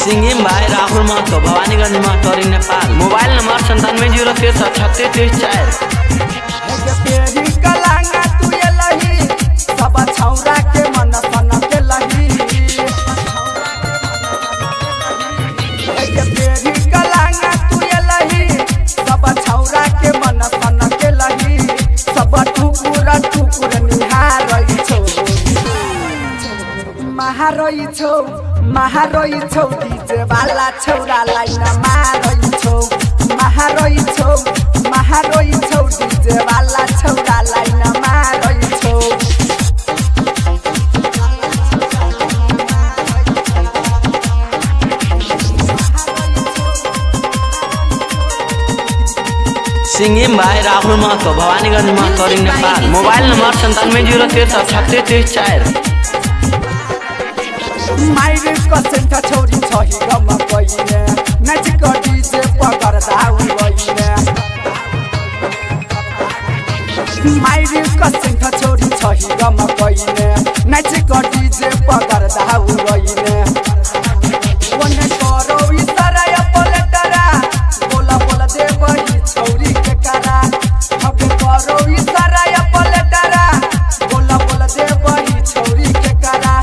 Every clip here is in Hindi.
सिंगिंग भाई राहुल महतो, भवानीगंज महतौरी नेपाल। Mobile number 9703633304। महारोई छौ डीजे वाला छौरालाई न मारोई छौ। महारोई छौ डीजे वाला छौरालाई न मारोई छौ। सिंगिंग भाई राहुल महतो, भवानीगंज महतौरी नेपाल। Mobile number 9703633304। माइरे कसेन्ट छोरी छही गम गइने नाचको डीजे पकर्दा उइने। माइरे कसेन्ट छोरी छही गम गइने नाचको डीजे पकर्दा उइने। वने करो इतरा या पलटरा बोला बोला दे बही छोरी के करा। हबे करो इतरा या पलटरा बोला बोला दे बही छोरी के करा।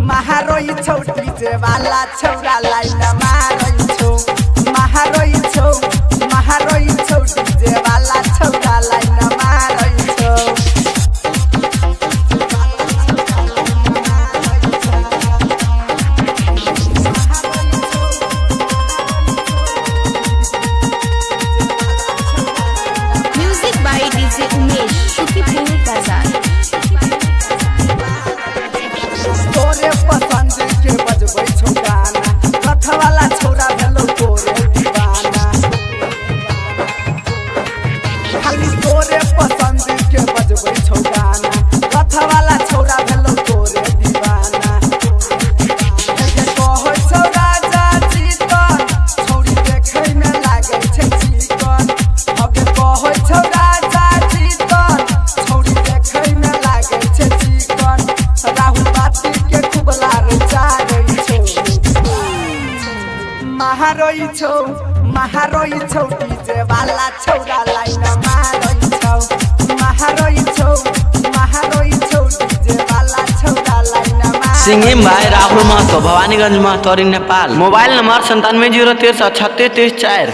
महारोई छौ डीजे वाला छौरालाई न मारोई छौ। महारोई छौ डीजे वाला छौरालाई न मारोई छौ। Music by DJ Umesh, Shukipur बाजार। तोरे पसंद के बजबै छौ गाना, कथ वाला छौरा भेलौ तोरे दीवाना। खाली तोरे पसंद के बजबै छौ गाना, कथ वाला छौरा भेलौ तोरे दीवाना। कहै छौ राजा चिकन छौरी देखै में लागै छै चिकन। हबे कहै छौ राजा चिकन छौरी देखै में लागै छै चिकन। राहुल बाती के कुबला रे चारै छौ। महारोई छौ डीजे वाला छौरालाई न मारोई छौ। महारोई छौ डीजे वाला छौरालाई न मारोई। सिंगिंग भाई राहुल महतो, भवानीगंज महतौरी नेपाल। Mobile number 9703633304।